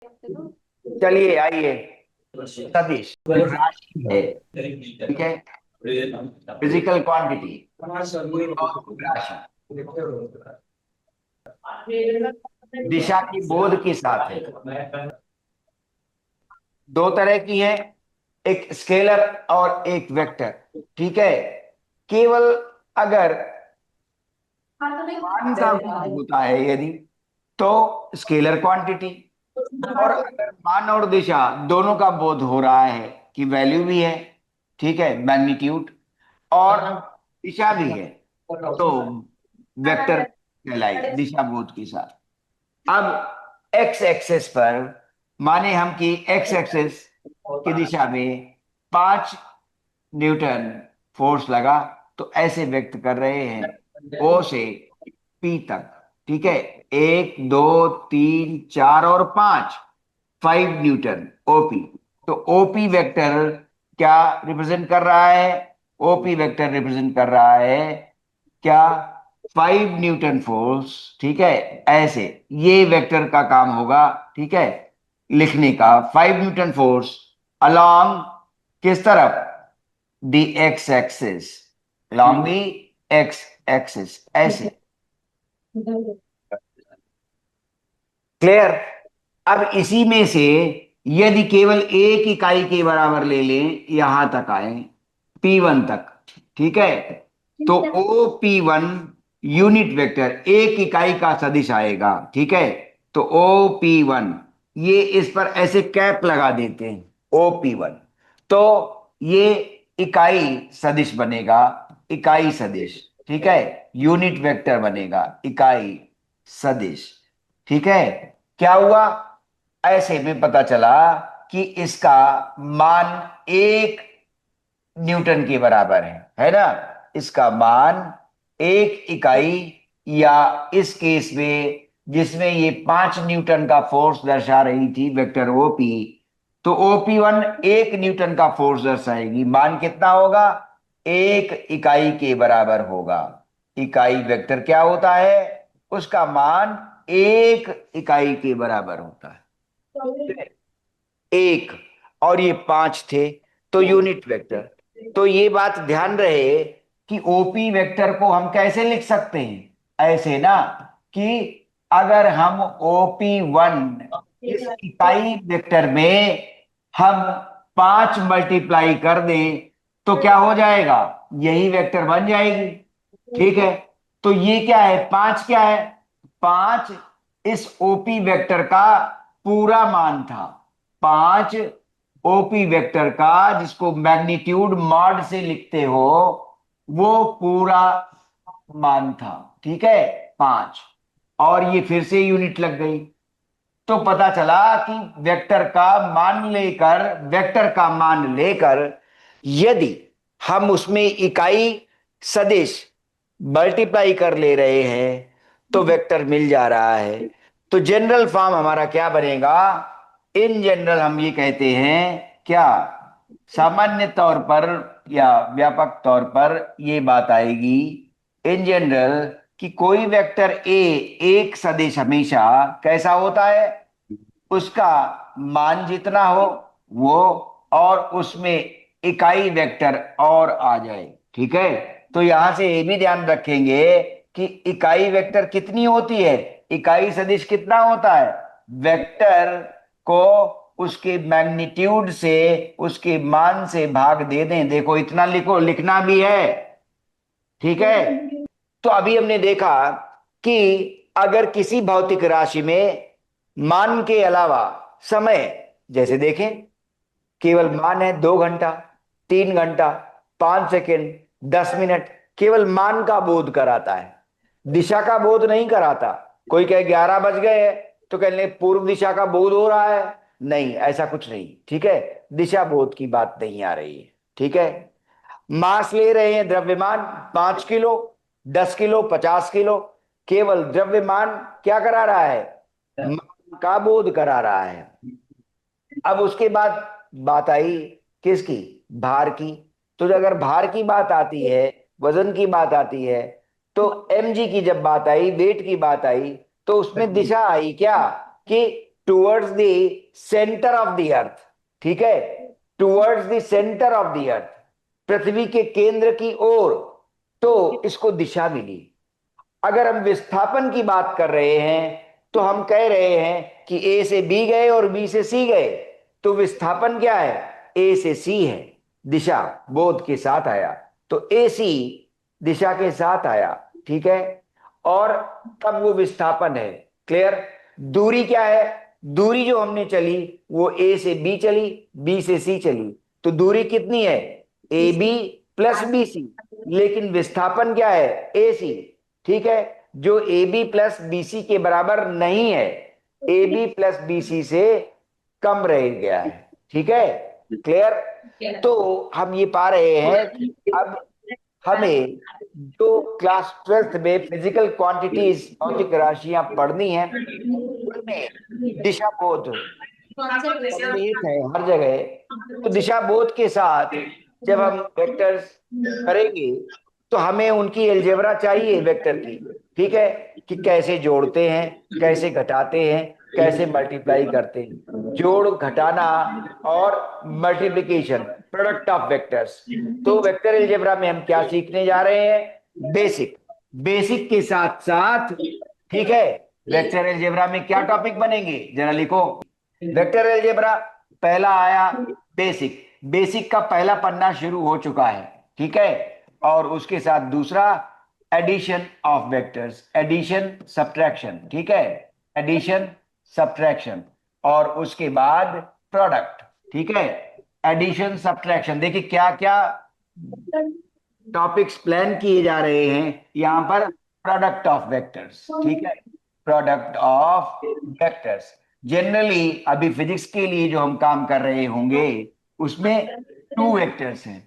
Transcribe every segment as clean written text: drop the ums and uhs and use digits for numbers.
चलिए आइए, सदिश राशि है, ठीक है, फिजिकल क्वांटिटी और राशि दिशा की बोध के साथ है। दो तरह की है, एक स्केलर और एक वेक्टर, ठीक है। केवल अगर मान का बोध होता है यदि, तो स्केलर क्वांटिटी, और अगर मान और दिशा दोनों का बोध हो रहा है कि वैल्यू भी है, ठीक है, मैग्नीट्यूड, और दिशा भी है, तो वेक्टर कहलाएगी दिशा बोध के साथ। अब एक्स एक्सेस पर माने हम कि एक्स एक्सेस की दिशा में 5 न्यूटन फोर्स लगा, तो ऐसे व्यक्त कर रहे हैं ओ से पी तक, ठीक है। 1 2 3 4 और 5, 5 न्यूटन ओपी। तो ओपी वेक्टर क्या रिप्रेजेंट कर रहा है? ओपी वेक्टर रिप्रेजेंट कर रहा है क्या? 5 न्यूटन फोर्स, ठीक है। ऐसे ये वेक्टर का काम होगा, ठीक है, लिखने का। 5 न्यूटन फोर्स अलोंग किस तरफ? The x axis, along the x axis, ऐसे। क्लियर? अब इसी में से यदि केवल एक इकाई के बराबर ले लें, यहां तक आए P1 तक, ठीक है, तो ओ P1 यूनिट वेक्टर एक इकाई का सदिश आएगा, ठीक है। तो ओ P1, ये इस पर ऐसे कैप लगा देते हैं, ओ P1, तो ये इकाई सदिश बनेगा, इकाई सदिश, ठीक है, यूनिट वेक्टर बनेगा, इकाई सदिश, ठीक है। क्या हुआ? ऐसे में पता चला कि इसका मान 1 न्यूटन के बराबर है ना। इसका मान 1 इकाई, या इस केस में जिसमें ये 5 न्यूटन का फोर्स दर्शा रही थी वेक्टर ओपी, तो OP1 1 न्यूटन का फोर्स दर्शाएगी। मान कितना होगा? 1 इकाई के बराबर होगा। इकाई वेक्टर क्या होता है? उसका मान 1 इकाई के बराबर होता है। एक, और ये 5 थे, तो यूनिट वेक्टर। तो ये बात ध्यान रहे कि ओपी वेक्टर को हम कैसे लिख सकते हैं? ऐसे ना, कि अगर हम OP1 इस इकाई वेक्टर में हम 5 मल्टीप्लाई कर दें, तो क्या हो जाएगा? यही वेक्टर बन जाएगी, ठीक है। तो ये क्या है? 5 क्या है? 5 इस ओपी वेक्टर का पूरा मान था। 5 ओपी वेक्टर का, जिसको मैग्नीट्यूड मॉड से लिखते हो, वो पूरा मान था, ठीक है, 5। और ये फिर से यूनिट लग गई, तो पता चला कि वेक्टर का मान लेकर यदि हम उसमें इकाई सदिश मल्टीप्लाई कर ले रहे हैं, तो वेक्टर मिल जा रहा है। तो जनरल फॉर्म हमारा क्या बनेगा? इन जनरल हम ये कहते हैं क्या, सामान्य तौर पर या व्यापक तौर पर ये बात आएगी इन जनरल, कि कोई वेक्टर ए, एक सदिश हमेशा कैसा होता है? उसका मान जितना हो वो, और उसमें इकाई वेक्टर और आ जाए, ठीक है। तो यहां से ये भी ध्यान रखेंगे कि इकाई वेक्टर कितनी होती है, इकाई सदिश कितना होता है। वेक्टर को उसके मैग्नीट्यूड से, उसके मान से भाग दे दें। देखो इतना लिखो, लिखना भी है, ठीक है। तो अभी हमने देखा कि अगर किसी भौतिक राशि में मान के अलावा समय, जैसे देखें, केवल मान है 2 घंटा, 3 घंटा, 5 सेकेंड, 10 मिनट, केवल मान का बोध कराता है, दिशा का बोध नहीं कराता। कोई कहे 11 बज गए हैं, तो कहने पूर्व दिशा का बोध हो रहा है। नहीं, ऐसा कुछ नहीं, ठीक है। दिशा बोध की बात नहीं आ रही है, ठीक है। मास ले रहे हैं द्रव्यमान, 5 किलो, 10 किलो, 50 किलो, केवल द्रव्यमान क्या करा रहा है? मान का बोध करा रहा है। अब उसके बाद बात आई किसकी? भार की। तो अगर भार की बात आती है, वजन की बात आती है, तो mg की जब बात आई, वेट की बात आई, तो उसमें दिशा आई क्या, कि towards the centre of the earth, ठीक है, towards the centre of the earth, पृथ्वी के केंद्र की ओर, तो इसको दिशा मिली। अगर हम विस्थापन की बात कर रहे हैं तो हम कह रहे हैं कि ए से बी गए और बी से सी गए, तो विस्थापन क्या है, ए से सी है, दिशा बोध के साथ आया, तो ए सी दिशा के साथ आया, ठीक है। और तब वो विस्थापन है, क्लियर। दूरी क्या है, दूरी जो हमने चली वो ए से बी चली, बी से सी चली, तो दूरी कितनी है, A B plus B C, लेकिन विस्थापन क्या है, ए सी, ठीक है, जो A B plus B C के बराबर नहीं है, A B plus B C से कम रह गया है, ठीक है, क्लियर। तो हम ये पा रहे हैं कि अब हमें जो क्लास 12th में फिजिकल क्वांटिटीज भौतिक राशियां पढ़नी है, उनमें दिशा बोध सम्मिलित है हर जगह। तो दिशा बोध के साथ जब हम वेक्टर्स करेंगे तो हमें उनकी अलजेब्रा चाहिए वेक्टर की, ठीक है, कि कैसे जोड़ते हैं, कैसे घटाते हैं, कैसे मल्टीप्लाई करते हैं, जोड़ घटाना और मल्टीप्लिकेशन, प्रोडक्ट ऑफ वेक्टर्स। तो वेक्टर अलजेब्रा में हम क्या सीखने जा रहे हैं, बेसिक, बेसिक के साथ साथ, ठीक है, वेक्टर अलजेब्रा में क्या टॉपिक बनेंगे जरा लिखो। वेक्टर अलजेब्रा पहला आया बेसिक, बेसिक का पहला पन्ना शुरू हो चुका है, ठीक है, और उसके साथ दूसरा addition of vectors, addition subtraction, ठीक है, एडिशन सब्ट्रैक्शन, और उसके बाद प्रोडक्ट, ठीक है, एडिशन सब्ट्रैक्शन। देखिए क्या क्या टॉपिक्स प्लान किए जा रहे हैं यहां पर, प्रोडक्ट ऑफ वेक्टर्स, ठीक है, प्रोडक्ट ऑफ वेक्टर्स। जनरली अभी फिजिक्स के लिए जो हम काम कर रहे होंगे उसमें टू वेक्टर्स हैं,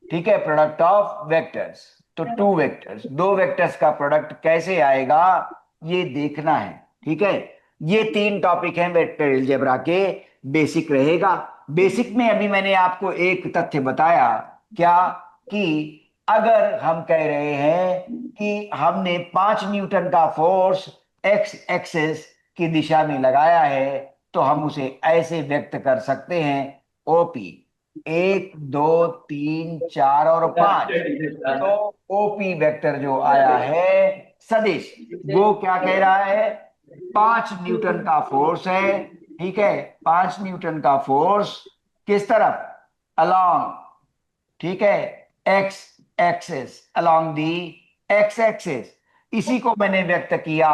ठीक है, प्रोडक्ट ऑफ वेक्टर्स। तो टू वेक्टर्स, दो वेक्टर्स का प्रोडक्ट कैसे आएगा ये देखना है, ठीक है। ये तीन टॉपिक हैं वेक्टर अलजेब्रा के, बेसिक रहेगा। बेसिक में अभी मैंने आपको एक तथ्य बताया, क्या, कि अगर हम कह रहे हैं कि हमने 5 न्यूटन का फोर्स एक्स एक्सेस की दिशा में लगाया है, तो हम उसे ऐसे व्यक्त कर सकते हैं, ओपी 1 2 3 4 और 5। तो ओपी वेक्टर जो आया है सदिश, वो क्या कह रहा है, 5 न्यूटन का फोर्स है, ठीक है, 5 न्यूटन का फोर्स किस तरफ, अलोंग, ठीक है, X axis, along the X axis. इसी को मैंने व्यक्त किया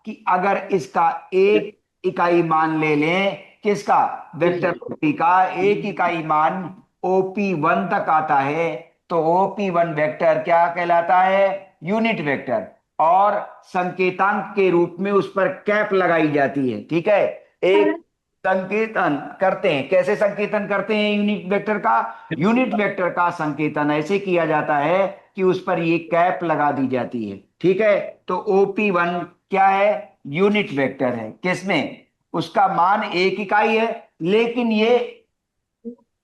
कि अगर इसका एक इकाई मान ले लें, किसका, वेक्टर ओपी का एक इकाई मान OP1 तक आता है, तो OP1 वेक्टर क्या कहलाता है, यूनिट वेक्टर, और संकेतांक के रूप में उस पर कैप लगाई जाती है, ठीक है। एक संकेतन करते हैं, कैसे संकेतन करते हैं यूनिट वेक्टर का, यूनिट वेक्टर का संकेतन ऐसे किया जाता है कि उस पर ये कैप लगा दी जाती है, ठीक है। तो OP1 क्या है, यूनिट वेक्टर है, किसमें, उसका मान एक इकाई है, लेकिन ये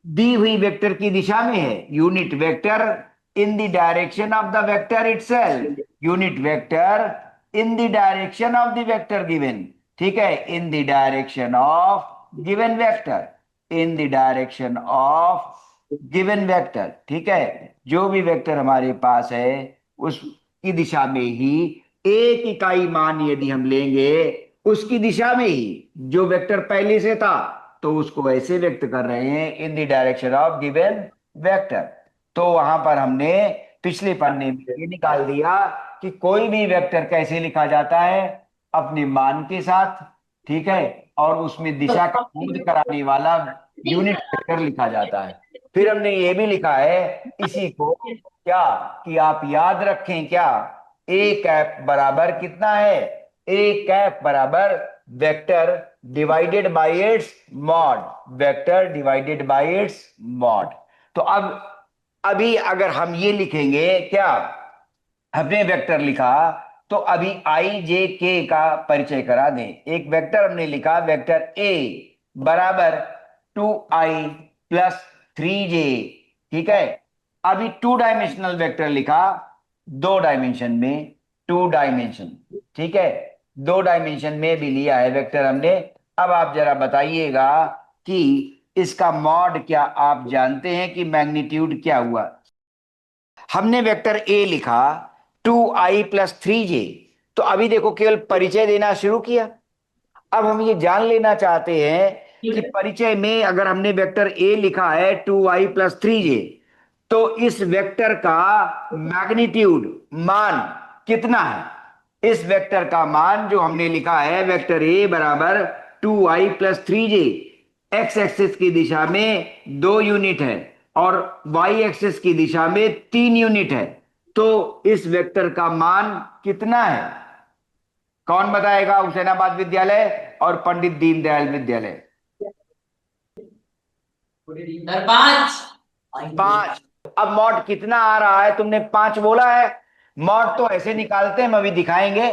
दी हुई वेक्टर की दिशा में है, unit vector in the direction of the vector itself, unit vector in the direction of the vector given, ठीक है, in the direction of given vector, in the direction of given vector, ठीक है। जो भी vector हमारे पास है उसकी दिशा में ही एक इकाई मान यदि हम लेंगे, उसकी दिशा में ही जो वेक्टर पहले से था, तो उसको ऐसे व्यक्त कर रहे हैं, in the direction of given vector. तो वहां पर हमने पिछले पन्ने में ये निकाल दिया कि कोई भी वेक्टर कैसे लिखा जाता है, अपने मान के साथ, ठीक है, और उसमें दिशा का बोध कराने वाला यूनिट वेक्टर लिखा जाता है। फिर हमने ये भी लिखा है इसी को, क्या, कि आप याद रखें, क्या, ए कैप बराबर कितना है, ए कैप बराबर vector divided by it's mod, vector divided by it's mod. तो अब अभी अगर हम ये लिखेंगे, क्या, हमने वेक्टर लिखा, तो अभी आई जे के का परिचय करा दें। एक वेक्टर हमने लिखा, वेक्टर ए बराबर 2i प्लस 3j, ठीक है। अभी 2 डायमेंशनल वेक्टर लिखा, 2 डायमेंशन में, 2 डायमेंशन, ठीक है, 2 डायमेंशन में भी लिया है वेक्टर हमने, अब आप जरा बताइएगा कि इसका मॉड क्या आप जानते हैं कि मैग्नीट्यूड क्या हुआ। हमने वेक्टर ए लिखा 2i + 3j। तो अभी देखो केवल परिचय देना शुरू किया। अब हम ये जान लेना चाहते हैं कि परिचय में अगर हमने वेक्टर ए लिखा है 2i + 3j, तो इस वेक्टर का मैग्नीट्यूड मान कितना है। इस वेक्टर का मान जो हमने लिखा है वेक्टर ए बराबर 2i + 3j, एक्स एक्सिस की दिशा में 2 यूनिट है और वाई एक्सिस की दिशा में 3 यूनिट है। तो इस वेक्टर का मान कितना है? कौन बताएगा? हुसैनाबाद विद्यालय और पंडित दीनदयाल विद्यालय। सर 5। 5। अब मॉड कितना आ रहा है? तुमने 5 बोला है। मॉड तो ऐसे निकालते हैं, हम अभी दिखाएंगे।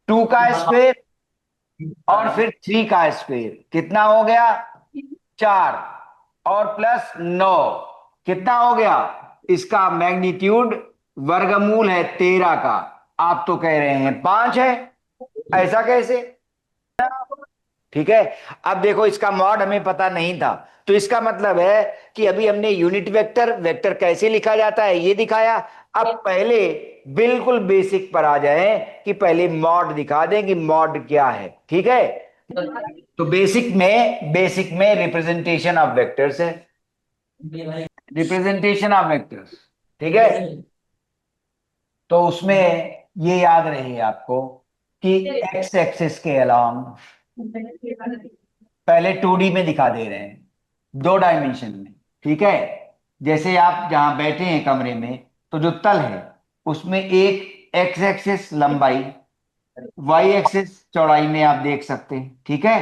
2 का स्क्वायर और फिर 3 का स्क्वायर कितना हो गया? 4 और +9 कितना हो गया? इसका मैग्नीट्यूड वर्गमूल है 13 का। आप तो कह रहे हैं 5 है, ऐसा कैसे? ठीक है। अब देखो इसका मॉड हमें पता नहीं था, तो इसका मतलब है कि अभी हमने यूनिट वेक्टर वेक्टर कैसे लिखा जाता है ये दिखाया। अब पहले बिल्कुल बेसिक पर आ जाए कि पहले मॉड दिखा दें कि मॉड क्या है। ठीक है। तो बेसिक में रिप्रेजेंटेशन ऑफ वेक्टर्स है। Representation of vectors. ठीक है। तो उसमें ये याद रहे आपको कि एक्स एक्सिस के अलोंग पहले 2D में दिखा दे रहे हैं, 2 डायमेंशन में। ठीक है। जैसे आप जहां बैठे हैं कमरे में, तो जो तल है उसमें एक एक्स एक्सिस लंबाई, वाई एक्सिस चौड़ाई में आप देख सकते हैं। ठीक है।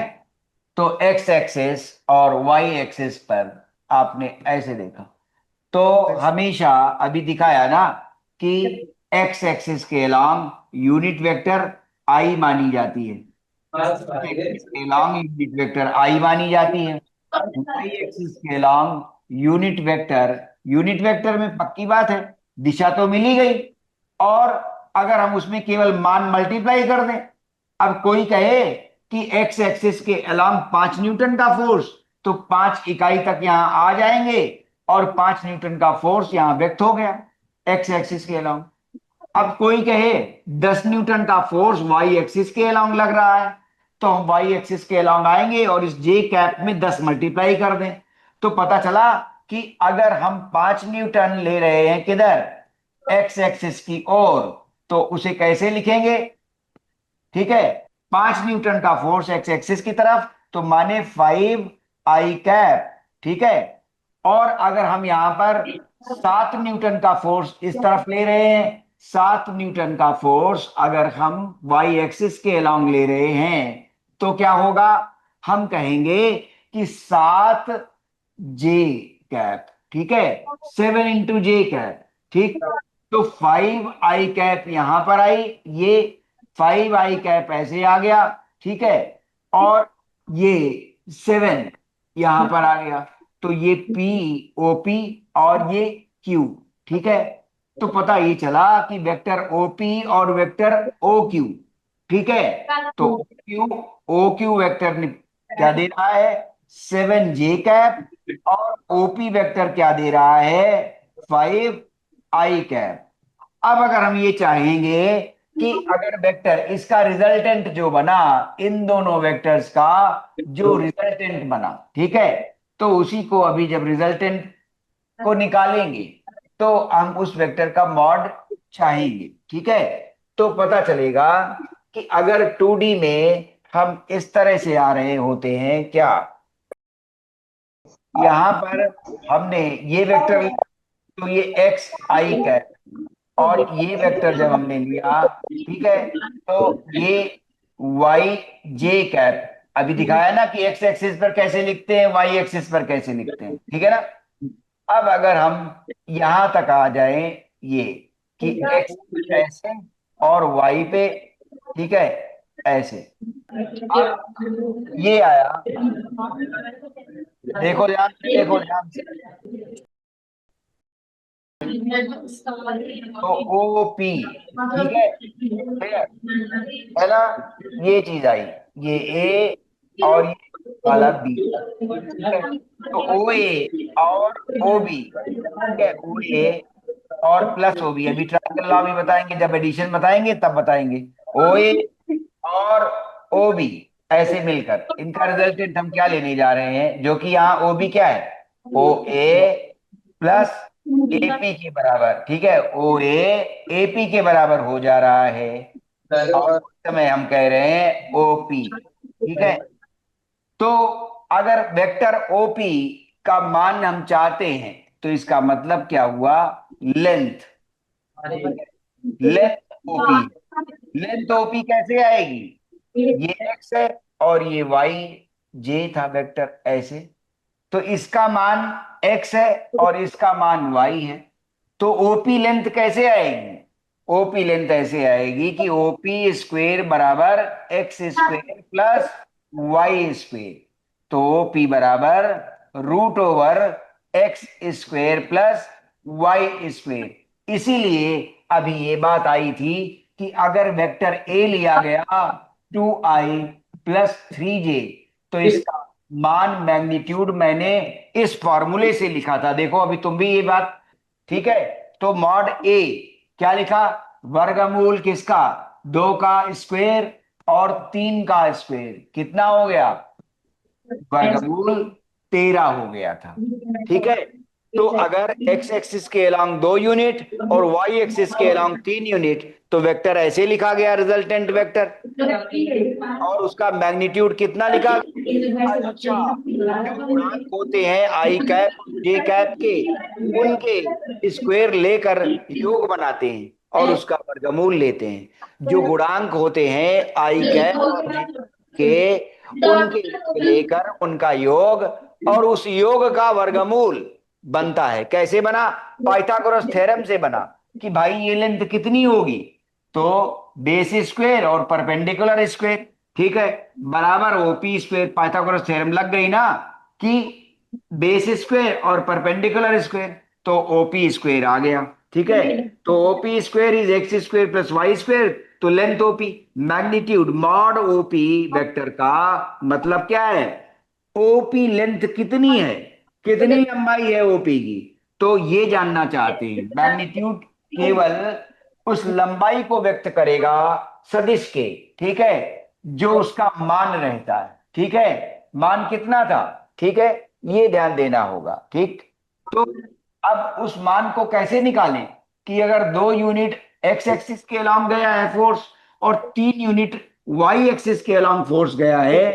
तो एक्स एक्सिस और वाई एक्सिस पर आपने ऐसे देखा, तो हमेशा अभी दिखाया ना कि एक्स एक्सिस के अलोंग यूनिट वेक्टर आई मानी जाती है। एक्सिस के लॉन्ग यूनिट वेक्टर आई मानी जाती है। वाई एक्सिस के लॉन्ग यूनिट वेक्टर में पक्की बात है, दिशा तो मिल ही गई। और अगर हम उसमें केवल मान मल्टीप्लाई कर दें, अब कोई कहे कि एक्स एक्सिस के अलोंग 5 न्यूटन का फोर्स, तो 5 इकाई तक यहां आ जाएंगे और 5 न्यूटन का फोर्स यहां व्यक्त हो गया एक्स एक्सिस के अलोंग। अब कोई कहे 10 न्यूटन का फोर्स वाई एक्सिस के अलोंग लग रहा है, तो हम वाई एक्सिस के अलोंग आएंगे और इस जे कैप में 10 मल्टीप्लाई कर दें, तो पता चला कि अगर हम 5 न्यूटन ले रहे हैं किधर, एक्स एक्सिस की ओर, तो उसे कैसे लिखेंगे? ठीक है। 5 न्यूटन का फोर्स एक्स एक्सिस की तरफ, तो माने 5 i कैप। ठीक है। और अगर हम यहां पर 7 न्यूटन का फोर्स इस तरफ ले रहे हैं, 7 न्यूटन का फोर्स अगर हम वाई एक्सिस के अलोंग ले रहे हैं, तो क्या होगा? हम कहेंगे कि 7 जे कैप। ठीक है। 7 × जे कैप। ठीक। तो 5 i कैप यहां पर आई, ये 5 i कैप ऐसे आ गया। ठीक है। और ये 7 यहां पर आ गया, तो ये P OP और ये Q। ठीक है। तो पता ये चला कि वेक्टर OP और वेक्टर OQ। ठीक है। तो OQ वेक्टर ने क्या दे रहा है? 7 जे कैप। और OP वेक्टर क्या दे रहा है? 5 i कैप। अब अगर हम ये चाहेंगे कि अगर वेक्टर इसका रिजल्टेंट जो बना, इन दोनों वेक्टर्स का जो रिजल्टेंट बना, ठीक है, तो उसी को अभी जब रिजल्टेंट को निकालेंगे तो हम उस वेक्टर का मॉड चाहेंगे। ठीक है। तो पता चलेगा कि अगर 2D में हम इस तरह से आ रहे होते हैं क्या, यहां पर हमने ये वेक्टर, तो ये xi कैप, और ये वेक्टर जब हमने लिया, ठीक है, तो ये yj कैप। अभी दिखाया ना कि एक्स एक्सिस पर कैसे लिखते हैं, वाई एक्सिस पर कैसे लिखते हैं। ठीक है ना। अब अगर हम यहां तक आ जाए, ये कि एक्स ऐसे और वाई पे, ठीक है, ऐसे। अब ये आया, देखो ध्यान से, देखो ध्यान से। तो ओ पी, ठीक है, clear? है ना। ये चीज आई, ये ए और ये वाला बी। ठीक है, तो ओ ए और ओ बी, ठीक है, ओ ए और प्लस ओ बी, अभी ट्रायंगल लॉ भी बताएंगे, जब एडिशन बताएंगे तब बताएंगे। ओ ए और ओ बी ऐसे मिलकर इनका रिजल्टेंट हम क्या लेने जा रहे हैं, जो कि यहाँ ओ बी क्या है, ओ ए प्लस एपी के बराबर, ठीक है, ओ ए एपी के बराबर हो जा रहा है, और उस समय हम कह रहे हैं ओपी। ठीक है, तो अगर वेक्टर ओपी का मान हम चाहते हैं तो इसका मतलब क्या हुआ, length, length OP, length OP कैसे आएगी, ये एक्स है और ये वाई, जे था वेक्टर ऐसे, तो इसका मान एक्स है और इसका मान वाई है, तो ओपी लेंथ कैसे आएगी, ओपी लेंथ ऐसे आएगी कि ओपी स्क्वेयर बराबर X square plus Y square, तो ओपी बराबर root over x square plus Y square. इसीलिए अभी ये बात आई थी कि अगर वेक्टर ए लिया गया 2i प्लस 3j, तो इसका मान मैग्नीट्यूड मैंने इस फॉर्मूले से लिखा था, देखो अभी तुम भी ये बात, ठीक है, तो मॉड ए क्या लिखा, वर्गमूल किसका, 2 का स्क्वायर और 3 का स्क्वायर, कितना हो गया, वर्गमूल 13 हो गया था। ठीक है, तो अगर एक्स एक्सिस के अलोंग 2 यूनिट और वाई एक्सिस के अलोंग 3 यूनिट, तो वेक्टर ऐसे लिखा गया रिजल्टेंट वेक्टर, और उसका मैग्नीट्यूड कितना लिखा। अच्छा, जो गुणांक होते हैं आई कैप जे कैप के, उनके स्क्वायर लेकर योग बनाते हैं और उसका वर्गमूल लेते हैं, जो गुणांक होते हैं आई कैप और जे के, उनके योग लेकर उनका योग और उस योग का वर्गमूल बनता है। कैसे बना, पाइथागोरस थ्योरम से बना कि भाई ये लेंथ कितनी होगी, तो बेस स्क्वायर और परपेंडिकुलर स्क्वायर, ठीक है, बराबर ओपी स्क्वायर, पाइथागोरस थ्योरम लग गई ना कि बेस स्क्वायर और परपेंडिकुलर स्क्वायर, तो ओपी स्क्वायर आ गया। ठीक है, तो OP square is x square plus y square, तो length OP, magnitude mod OP vector का मतलब क्या है, ओपी लेंथ कितनी है, कितनी लंबाई है ओपी की, तो ये जानना चाहते हैं। मैग्नीट्यूड केवल उस लंबाई को व्यक्त करेगा सदिश के, ठीक है, जो उसका मान रहता है। ठीक है, मान कितना था, ठीक है, ये ध्यान देना होगा। ठीक, तो अब उस मान को कैसे निकालें कि अगर 2 यूनिट एक्स एक्सिस के अलोंग गया है फोर्स और 3 यूनिट वाई एक्सिस के अलोंग फोर्स गया है,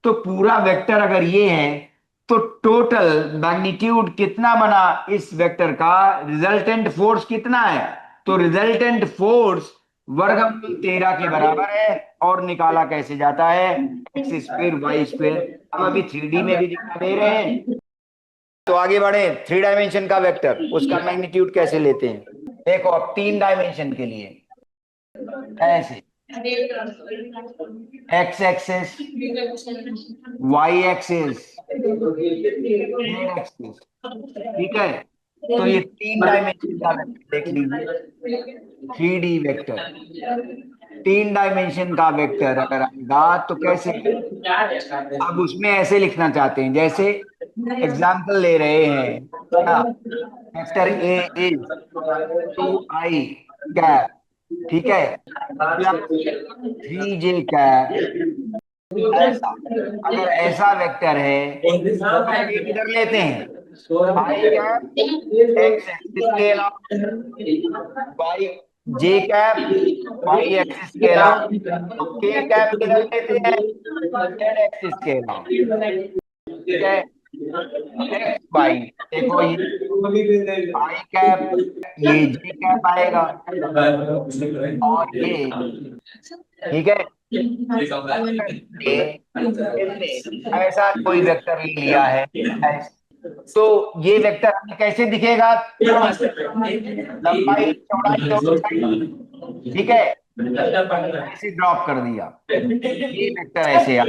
तो पूरा वेक्टर अगर ये है तो टोटल मैग्नीट्यूड कितना बना इस वेक्टर का, रिजल्टेंट फोर्स कितना है, तो रिजल्टेंट फोर्स वर्गमूल 13 के बराबर है, और निकाला कैसे जाता है, एक्स स्क्वायर वाई स्क्वायर, हम अभी 3D में भी दिखा दे रहे हैं। तो आगे बढ़े, 3 डायमेंशन का वेक्टर उसका मैग्नीट्यूड कैसे लेते हैं, देखो अब 3 डायमेंशन के लिए ऐसे, X axis, Y axis, Z axis, ठीक है, तो ये 3 डायमेंशन का वेक्टर देख लीजिए, 3D वेक्टर, 3 डायमेंशन का वेक्टर अगर आएगा तो कैसे आएगा? अब उसमें ऐसे लिखना चाहते हैं, जैसे एग्जाम्पल ले रहे हैं क्या, vector A is 2i cap, ठीक है, प्लस 3j कैप, ऐसा, अगर ऐसा वेक्टर है तो पहले किधर लेते हैं, आई कैप एक्स एक्सिस के अलावा, Y J cap Y axis के अलावा, तो के कैप किधर लेते हैं, जेड एक्सिस के अलावा। ठीक है, एक्स वाई, देखो ये आई कैप, ये जे कैप आएगा, और ये, ठीक है, ये इसने ऐसा कोई वेक्टर ले लिया है ऐसे, तो ये वेक्टर हमें कैसे दिखेगा, लंबाई चौड़ाई दोनों साइड, ठीक है, ऐसे ड्रॉप कर दिया, ये वेक्टर ऐसे आ,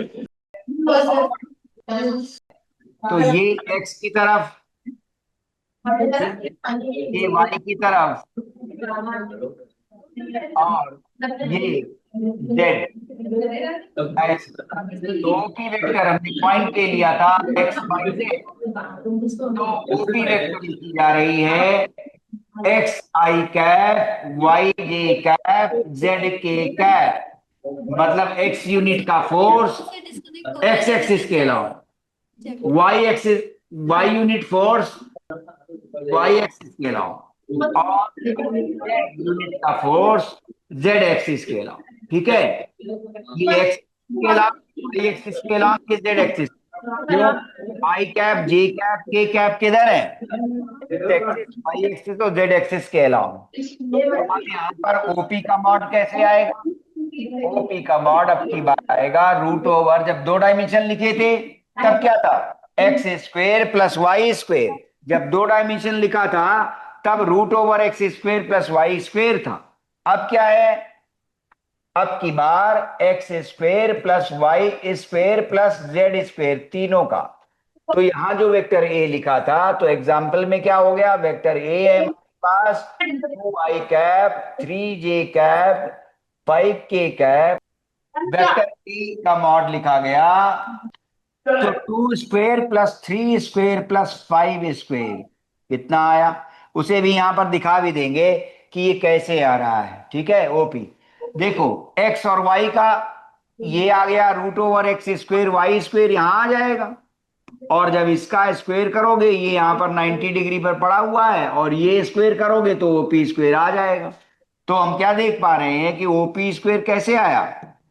तो ये एक्स की तरफ, ये वाई की तरफ, और ये जेड एक्स, तो ओपी वेक्टर हमने पॉइंट ले लिया था एक्स वाई से, तो ओपी वेक्टर लिखी जा रही है X I cap Y J cap Z K cap, मतलब एक्स यूनिट का फोर्स एक्स एक्सिस के अलावा, Y axis Y unit force Y axis के अलावा, और जेड यूनिट का फोर्स जेड एक्सिस के अलावा। ठीक है, ये एक्स के अलावा वाई एक्सिस के अलावा ये जेड एक्सिस। क्यों? आई कैप जे कैप के कैप किधर है? एक्सिस वाई एक्सिस तो जेड एक्सिस के अलावा। तो अब यहाँ पर ओपी का मॉड कैसे आएगा? ओपी का मॉड अब की बार आएगा रूट ओवर, जब दो डायमेंशन लिखे थे तब क्या था? X square plus Y square. जब दो डायमेंशन लिखा था तब root over x square plus Y square था। अब क्या है? अब की बार x square plus Y square plus Z square तीनों का। तो यहां जो वेक्टर ए लिखा था तो एग्जाम्पल में क्या हो गया? वेक्टर ए है हमारे पास 2 i cap 3j cap 5k cap. Vector A का मॉड लिखा गया तो 2 square plus 3 square plus 5 square कितना आया? उसे भी यहां पर दिखा भी देंगे कि ये कैसे आ रहा है। ठीक है, ओपी देखो, एक्स और वाई का ये आ गया root over x square Y square यहां आ जाएगा, और जब इसका स्क्वेयर करोगे ये यहाँ पर 90 डिग्री पर पड़ा हुआ है, और ये स्क्वेयर करोगे तो ओपी स्क्वेयर आ जाएगा। तो हम क्या देख पा रहे हैं कि ओपी स्क्वेयर कैसे आया?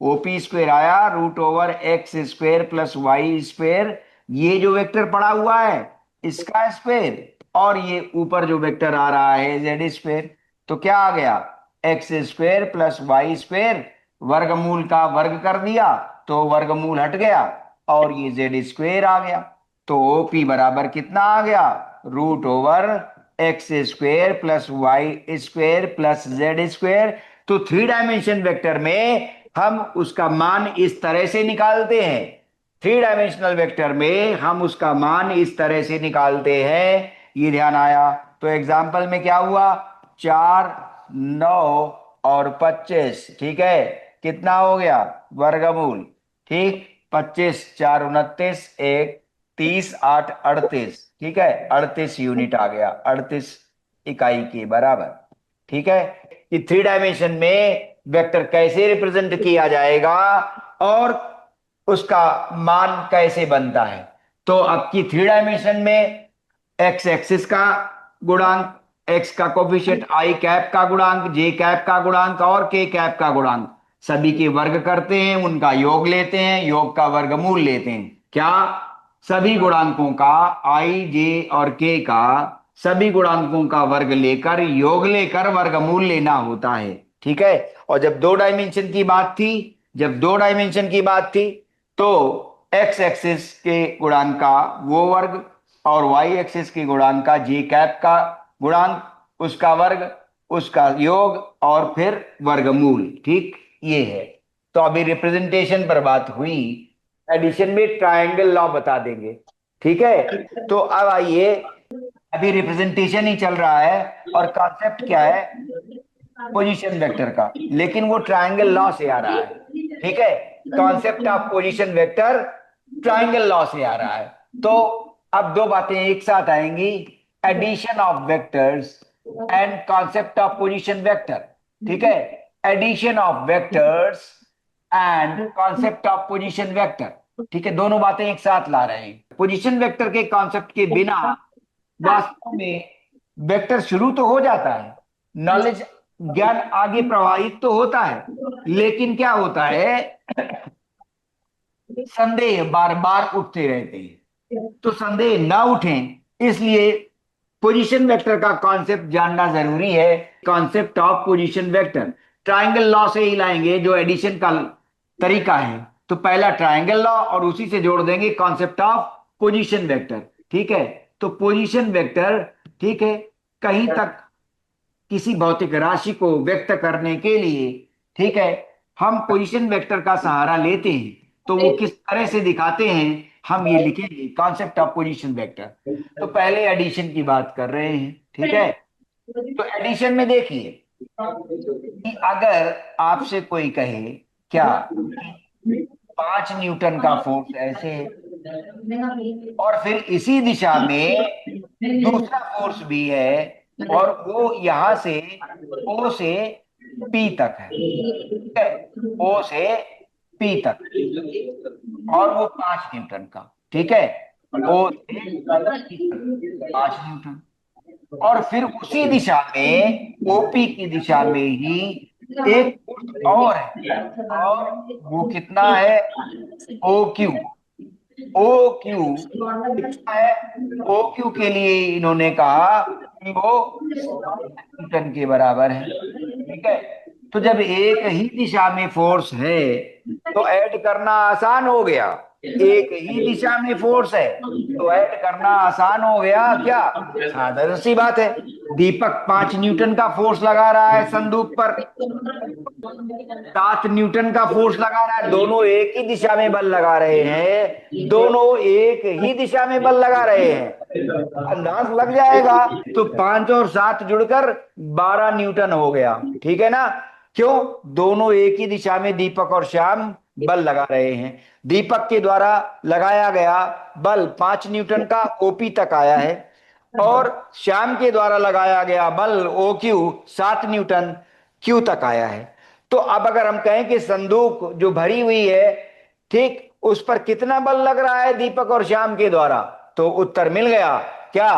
ओपी स्क्वेयर आया root over x square plus Y square, ये जो वेक्टर पड़ा हुआ है इसका स्क्वेयर, और ये ऊपर जो वेक्टर आ रहा है जेड स्क्वेयर। तो क्या आ गया? X square plus Y square, वर्गमूल का वर्ग कर दिया तो वर्गमूल हट गया, और ये जेड स्क्वेयर आ गया। तो ओपी बराबर कितना आ गया? Root over x square plus Y square plus Z square. तो थ्री डायमेंशन वेक्टर में हम उसका मान इस तरह से निकालते हैं, थ्री डायमेंशनल वेक्टर में हम उसका मान इस तरह से निकालते हैं। ये ध्यान आया? तो एग्जाम्पल में क्या हुआ? 4 9 और 25। ठीक है, कितना हो गया? वर्गमूल। ठीक, 25 4 29 एक 30 8 38। ठीक है, 38 यूनिट आ गया, 38 इकाई के बराबर। ठीक है, कि थ्री डायमेंशन में वेक्टर कैसे रिप्रेजेंट किया जाएगा और उसका मान कैसे बनता है। तो अब की थ्री डायमेंशन में एक्स एक्सिस का गुणांक, एक्स का कोफिशिएंट, आई कैप का गुणांक, जे कैप का गुणांक और के कैप का गुणांक, सभी के वर्ग करते हैं, उनका योग लेते हैं, योग का वर्गमूल लेते हैं। क्या? सभी गुणांकों का, आई जे और के का, सभी गुणांकों का वर्ग लेकर योग लेकर वर्गमूल लेना होता है। ठीक है, और जब दो डायमेंशन की बात थी, जब दो डायमेंशन की बात थी तो एक्स एक्सिस के गुणांक का वो वर्ग और वाई एक्सिस के गुणांक का जी कैप का गुणांक, उसका वर्ग, उसका योग और फिर वर्गमूल। ठीक, ये है। तो अभी रिप्रेजेंटेशन पर बात हुई, एडिशन में ट्रायंगल लॉ बता देंगे। ठीक है, तो अब आइए, अभी रिप्रेजेंटेशन ही चल रहा है और कॉन्सेप्ट क्या है? पोजीशन वेक्टर का, लेकिन वो ट्रायंगल लॉ से आ रहा है। ठीक है, concept of position vector triangle law से आ रहा है। तो अब दो बातें एक साथ आएंगी, addition of vectors and concept of position vector. ठीक है, addition of vectors and concept of position vector. ठीक है, दोनों बातें एक साथ ला रहे हैं। पोजीशन वेक्टर के कॉन्सेप्ट के बिना वास्तव में वेक्टर शुरू तो हो जाता है, नॉलेज ज्ञान आगे प्रवाहित तो होता है, लेकिन क्या होता है? संदेह बार बार उठते रहते हैं। तो संदेह ना उठें इसलिए पोजीशन वेक्टर का कॉन्सेप्ट जानना जरूरी है। Concept of position vector triangle law से ही लाएंगे, जो एडिशन का तरीका है। तो पहला ट्रायंगल लॉ और उसी से जोड़ देंगे कॉन्सेप्ट ऑफ पोजीशन वेक्टर। ठीक है, तो पोजीशन वेक्टर, ठीक है, कहीं तक किसी भौतिक राशि को व्यक्त करने के लिए, ठीक है, हम पोजीशन वेक्टर का सहारा लेते हैं। तो वो किस तरह से दिखाते हैं हम ये लिखेंगे, कॉन्सेप्ट ऑफ पोजीशन वेक्टर। तो पहले एडिशन की बात कर रहे हैं। ठीक है, तो एडिशन में देखिए, कि अगर आपसे कोई कहे क्या कि 5 न्यूटन का फोर्स ऐसे और फिर इसी दिशा में दूसरा फोर्स भी है और वो यहां से ओ से पी तक है, ठीक है, ओ से पी तक, और वो 5 न्यूटन का, ठीक है, ओ से पी तक 5 न्यूटन, और फिर उसी दिशा में ओपी की दिशा में ही एक फोर्स और है, और वो कितना है, ओ क्यू। ओ क्यू कितना है, ओ क्यू के लिए इन्होंने कहा कि वो न्यूटन के बराबर है, ठीक है। तो जब एक ही दिशा में फोर्स है तो ऐड करना आसान हो गया, एक ही दिशा में फोर्स है तो ऐड करना आसान हो गया क्या, साधारण सी बात है। दीपक 5 न्यूटन का फोर्स लगा रहा है संदूक पर, 7 न्यूटन का फोर्स लगा रहा है, दोनों एक ही दिशा में बल लगा रहे हैं, दोनों एक ही दिशा में बल लगा रहे हैं, अंदाज लग जाएगा। तो 5 और 7 जुड़कर 12 न्यूटन हो गया, ठीक है ना। क्यों, दोनों एक ही दिशा में दीपक और श्याम बल लगा रहे हैं। दीपक के द्वारा लगाया गया बल 5 न्यूटन का ओपी तक आया है, और श्याम के द्वारा लगाया गया बल ओ क्यू 7 न्यूटन क्यू तक आया है। तो अब अगर हम कहें कि संदूक जो भरी हुई है, ठीक, उस पर कितना बल लग रहा है दीपक और श्याम के द्वारा, तो उत्तर मिल गया क्या,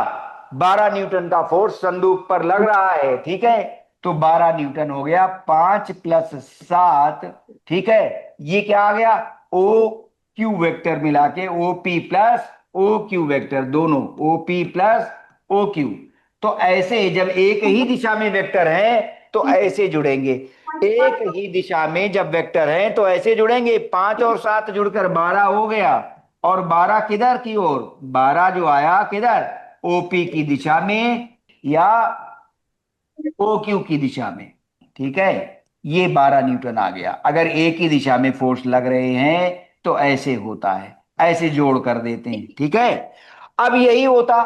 12 न्यूटन का फोर्स संदूक पर लग रहा है, ठीक है। तो 12 न्यूटन हो गया, 5 + 7, ठीक है। ये क्या आ गया, ओ क्यू वेक्टर मिला के, OP plus O Q vector, दोनों ओपी प्लस ओ क्यू। तो ऐसे जब एक ही दिशा में वेक्टर है तो ऐसे जुड़ेंगे, एक ही दिशा में जब वेक्टर है तो ऐसे जुड़ेंगे, 5 और 7 जुड़कर 12 हो गया, और 12 किधर की ओर, 12 जो आया किधर, ओपी की दिशा में या ओ क्यू की दिशा में, ठीक है। ये 12 न्यूटन आ गया। अगर एक ही दिशा में फोर्स लग रहे हैं तो ऐसे होता है, ऐसे जोड़ कर देते हैं, ठीक है। अब यही होता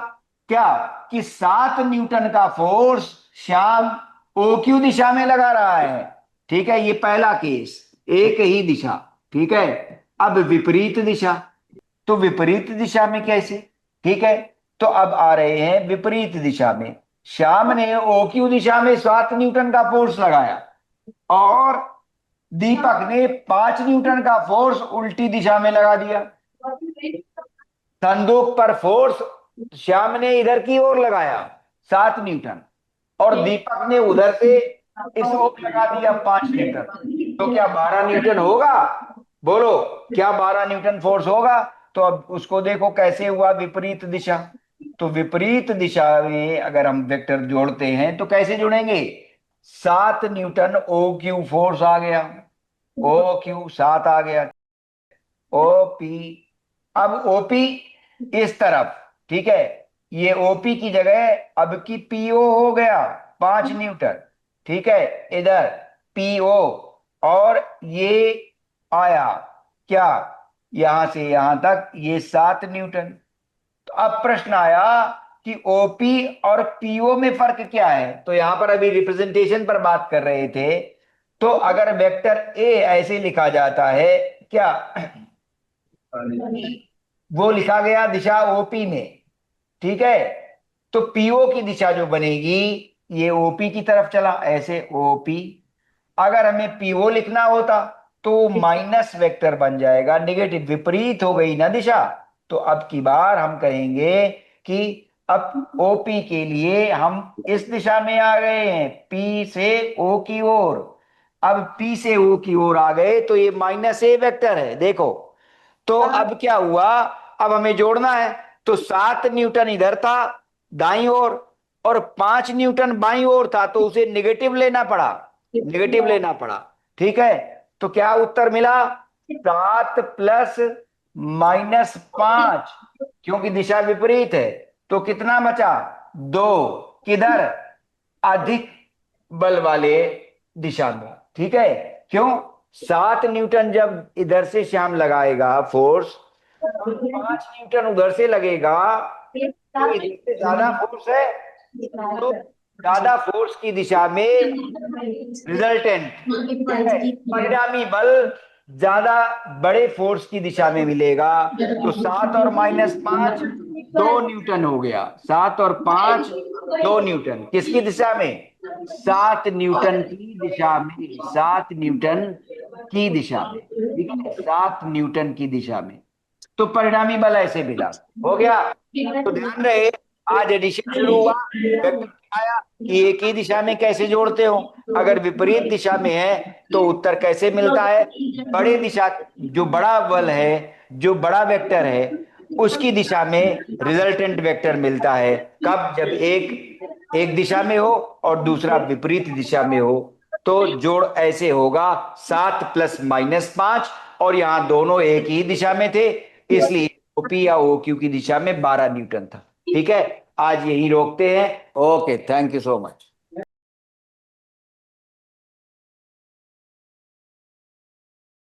क्या कि 7 न्यूटन का फोर्स श्याम ओ क्यू दिशा में लगा रहा है, ठीक है, ये पहला केस, एक ही दिशा, ठीक है। अब विपरीत दिशा, तो विपरीत दिशा में कैसे, ठीक है। तो अब आ रहे हैं विपरीत दिशा में, श्याम ने ओ क्यू दिशा में 7 न्यूटन का फोर्स लगाया, और दीपक ने 5 न्यूटन का फोर्स उल्टी दिशा में लगा दिया। संदूक पर फोर्स श्याम ने इधर की ओर लगाया 7 न्यूटन, और दीपक ने उधर से इस ओर लगा दिया 5 न्यूटन। तो क्या 12 न्यूटन होगा, बोलो, क्या 12 न्यूटन फोर्स होगा। तो अब उसको देखो कैसे हुआ, विपरीत दिशा। तो विपरीत दिशा में अगर हम वेक्टर जोड़ते हैं तो कैसे जुड़ेंगे, 7 न्यूटन ओ क्यू फोर्स आ गया, ओ क्यू 7 आ गया, ओपी। अब ओपी इस तरफ, ठीक है, ये ओपी की जगह अब की पीओ हो गया 5 न्यूटन, ठीक है, इधर पीओ, और ये आया क्या, यहां से यहां तक ये 7 न्यूटन। तो अब प्रश्न आया कि ओपी और पीओ में फर्क क्या है, तो यहां पर अभी रिप्रेजेंटेशन पर बात कर रहे थे। तो अगर वेक्टर ए ऐसे लिखा जाता है क्या, वो लिखा गया दिशा ओपी में, ठीक है। तो पीओ की दिशा जो बनेगी, ये ओपी की तरफ चला ऐसे ओपी। अगर हमें पीओ लिखना होता तो माइनस वेक्टर बन जाएगा, नेगेटिव, विपरीत हो गई ना दिशा। तो अब की बार हम कहेंगे कि अब ओपी के लिए हम इस दिशा में आ गए हैं, पी से ओ की ओर। अब पी से ओ की ओर आ गए तो ये -a वेक्टर है, देखो। तो अब क्या हुआ, अब हमें जोड़ना है, तो 7 न्यूटन इधर था दाईं ओर, और 5 न्यूटन बाईं ओर था, तो उसे निगेटिव लेना पड़ा, निगेटिव लेना पड़ा, ठीक है। तो क्या उत्तर मिला, 7 + -5, क्योंकि दिशा विपरीत है। तो कितना बचा, 2, किधर, अधिक बल वाले दिशा में, ठीक है। क्यों, 7 न्यूटन जब इधर से श्याम लगाएगा फोर्स, 5 न्यूटन उधर से लगेगा, तो इधर से ज्यादा फोर्स है, तो ज्यादा फोर्स की दिशा में रिजल्टेंट, परिणामी बल ज्यादा बड़े फोर्स की दिशा में मिलेगा। तो 7 और -5 2 न्यूटन हो गया। 7 और 5 2 न्यूटन, किसकी दिशा में? 7 न्यूटन की दिशा में। 7 न्यूटन की दिशा में, ठीक है, 7 न्यूटन की दिशा में। तो परिणामी बल ऐसे मिला। हो गया। तो ध्यान रहे, आज एडिशन शुरू हुआ, वेक्टर दिखाया कि एक ही दिशा में कैसे जोड़ते हो। अगर विपरीत दिशा में है तो उत्तर कैसे मिलता है? बड़े दिशा, जो बड़ा बल है, जो बड़ा वेक्टर है, उसकी दिशा में रिजल्टेंट वेक्टर मिलता है। कब? जब एक एक दिशा में हो और दूसरा विपरीत दिशा में हो। तो जोड़ ऐसे होगा, 7 + -5, और यहां दोनों एक ही दिशा में थे, इसलिए ओपी या ओ क्यू की दिशा में 12 न्यूटन था। ठीक है, आज यही रोकते हैं। Okay, thank you so much.